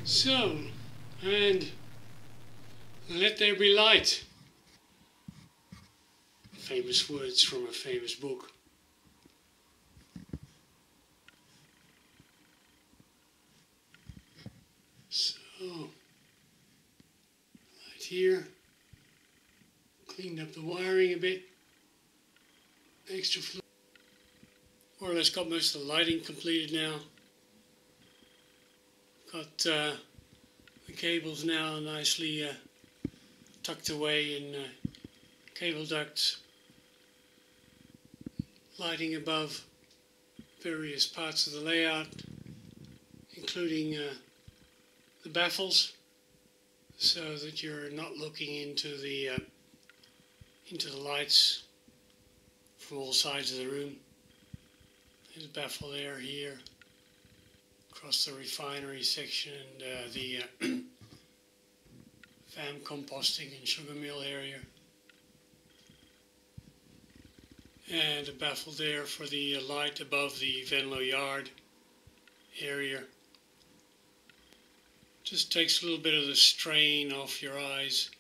So, and let there be light. Famous words from a famous book. So, light here. Cleaned up the wiring a bit. Extra fluid. More or less got most of the lighting completed now. Got the cables now nicely tucked away in cable ducts. Lighting above various parts of the layout, including the baffles, so that you're not looking into the lights from all sides of the room. There's a baffle there, here, across the refinery section and the FAM composting and sugar mill area. And a baffle there for the light above the Venlo yard area. Just takes a little bit of the strain off your eyes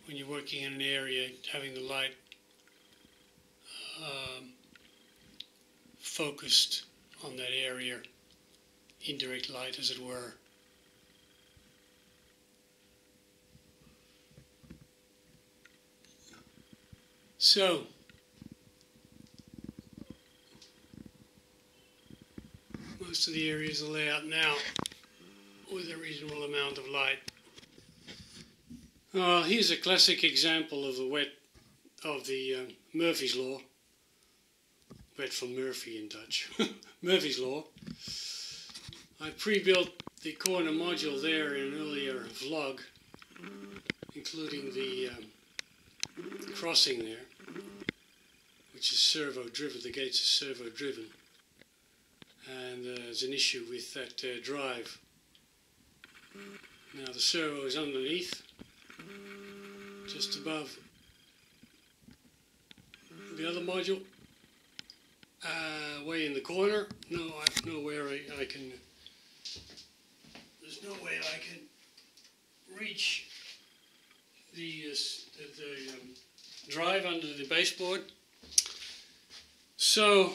when you're working in an area, having the light focused on that area, indirect light as it were. So, most of the areas are laid out now with a reasonable amount of light. Here's a classic example of the Murphy's Law. Wet from Murphy in Dutch. Murphy's Law. I pre-built the corner module there in an earlier vlog, including the crossing there, which is servo driven. The gates are servo driven. And there's an issue with that drive. Now the servo is underneath, just above the other module, way in the corner. No, I've nowhere I can. There's no way I can reach the drive under the baseboard. So,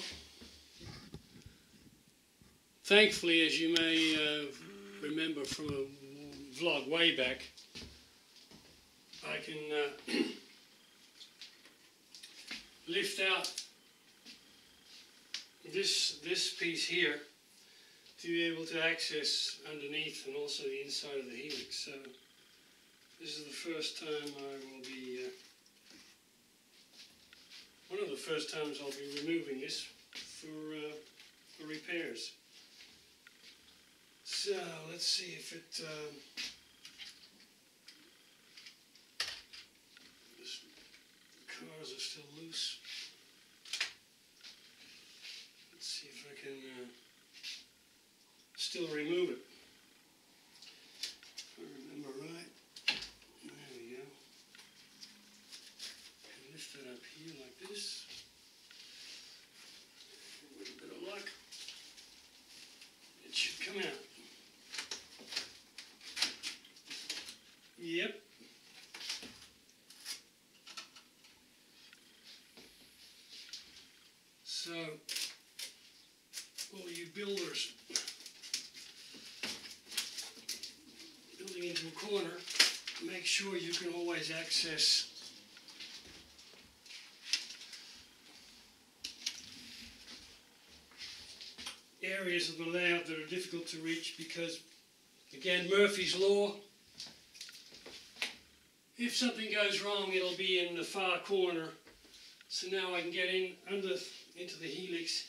thankfully, as you may remember from a vlog way back, I can lift out this piece here to be able to access underneath and also the inside of the helix. So this is the first time I will be, one of the first times I'll be removing this for repairs. So let's see if it the cars are still loose. Let's see if I can still remove it. If I remember right. There we go. And lift it up here like this. With a bit of luck, it should come out. Yep. So, all you builders building into a corner, make sure you can always access areas of the layout that are difficult to reach because, again, Murphy's Law. If something goes wrong, it'll be in the far corner. So now I can get in into the helix.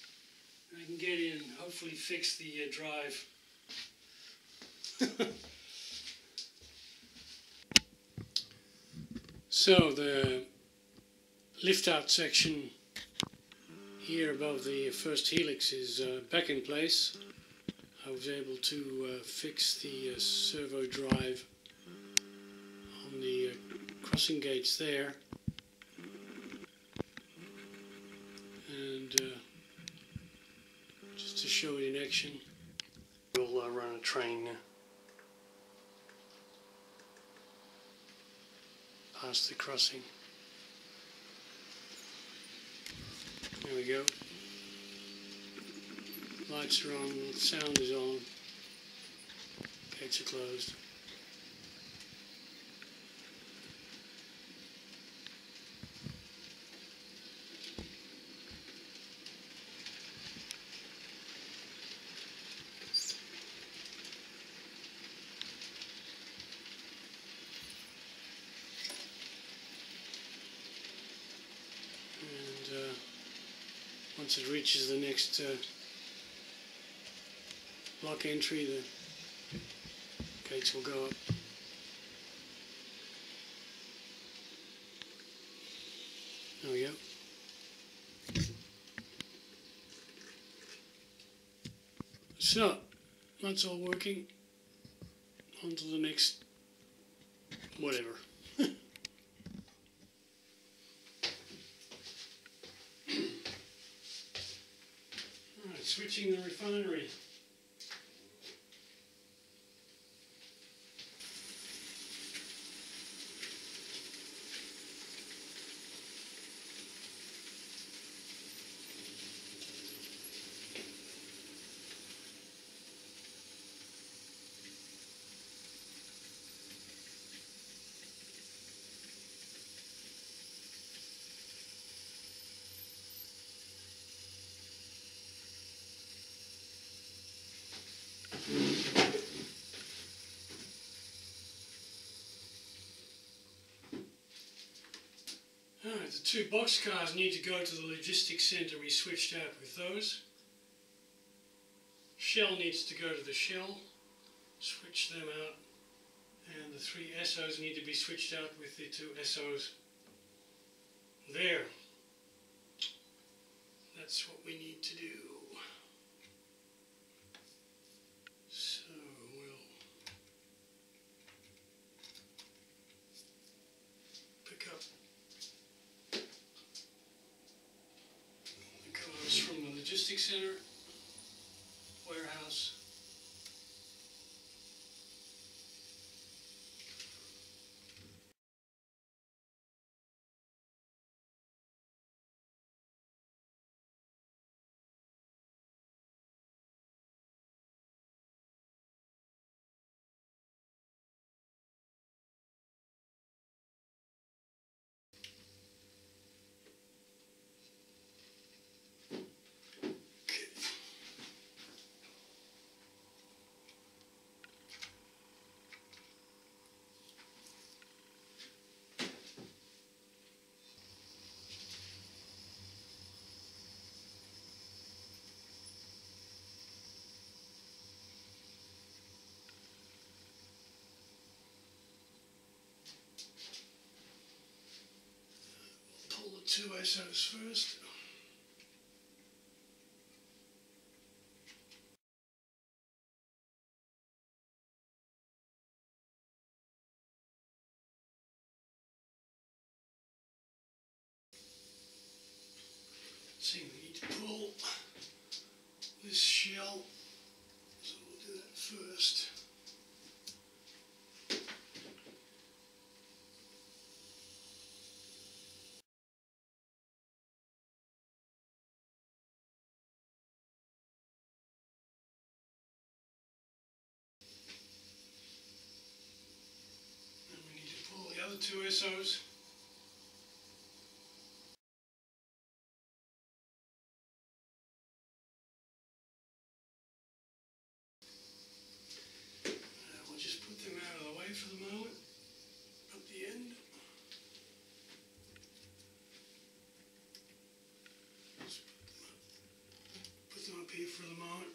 I can get in and hopefully fix the drive. So the lift out section here above the first helix is back in place. I was able to fix the servo drive on the crossing gates there, and just to show it in action, we'll run a train past the crossing. There we go. Lights are on, sound is on, gates are closed. And once it reaches the next block entry, the gates will go up. There we go. So, that's all working. On to the next whatever. Alright, switching the refinery. Alright, the two boxcars need to go to the logistics centre. We switched out with those. Shell needs to go to the Shell. Switch them out. And the three SOs need to be switched out with the two SOs there. That's what we need to do. So we'll pick up the cars from the logistics centre, warehouse. Pull the two SOs first. See, we need to pull this shell, so we'll do that first. And we need to pull the other two SOs. We'll just put them out of the way for the moment, at the end. Just put them up here for the moment.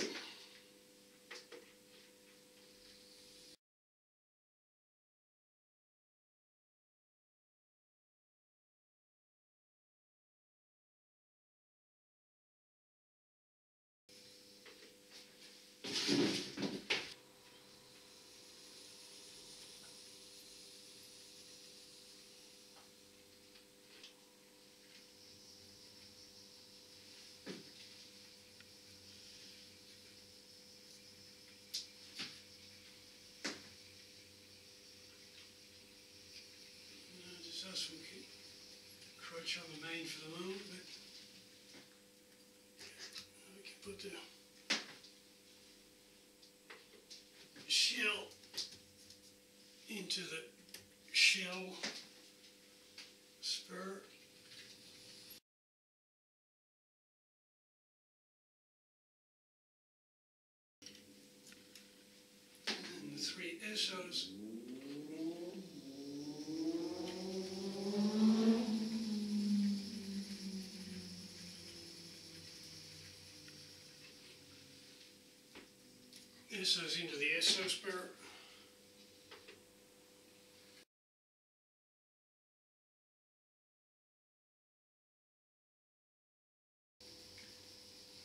much on the main for the moment, but we can put the shell into the shell spur. And the 3 SOs. SOs into the SO spur.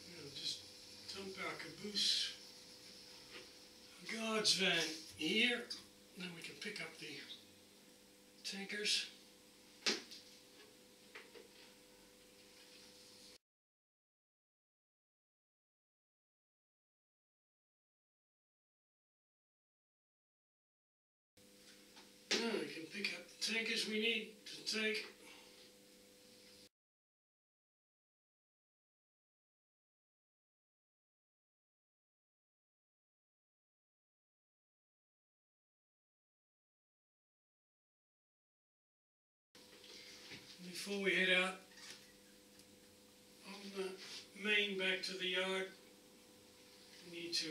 We'll just dump our caboose guards van here. Then we can pick up the tankers. Now we can pick up the tankers we need to take. Before we head out on the main back to the yard, we need to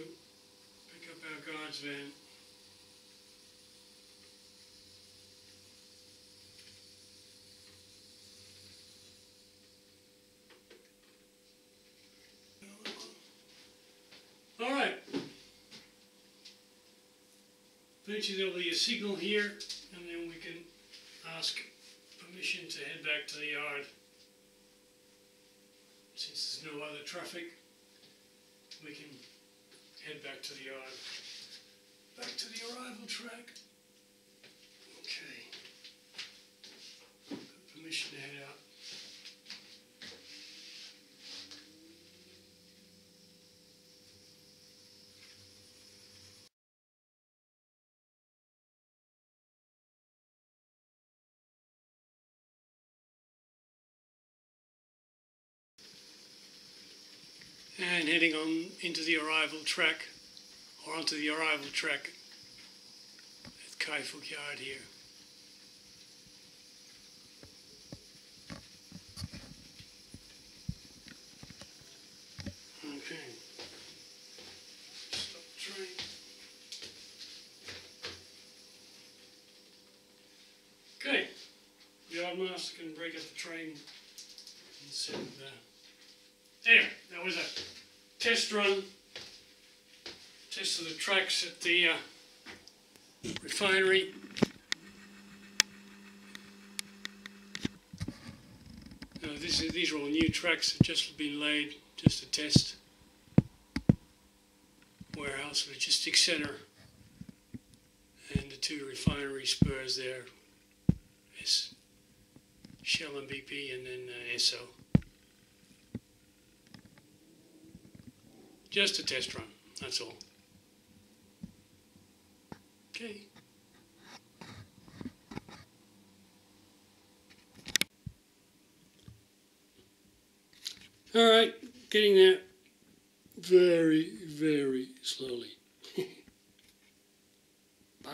pick up our guards van. Alright, eventually there will be a signal here, and then we can ask permission to head back to the yard. Since there's no other traffic, we can head back to the yard. Back to the arrival track. Okay. Got permission to head out. And heading on into the arrival track, or onto the arrival track at Kaifuk Yard here. Okay. Stop the train. Okay. The yardmaster can break up the train and send there, that was a test run, test of the tracks at the refinery. These are all new tracks that just been laid, just a test. Warehouse, logistics centre, and the 2 refinery spurs there, Shell and BP, and then SO. Just a test run, that's all. Okay. All right, getting there very, very slowly. Bye.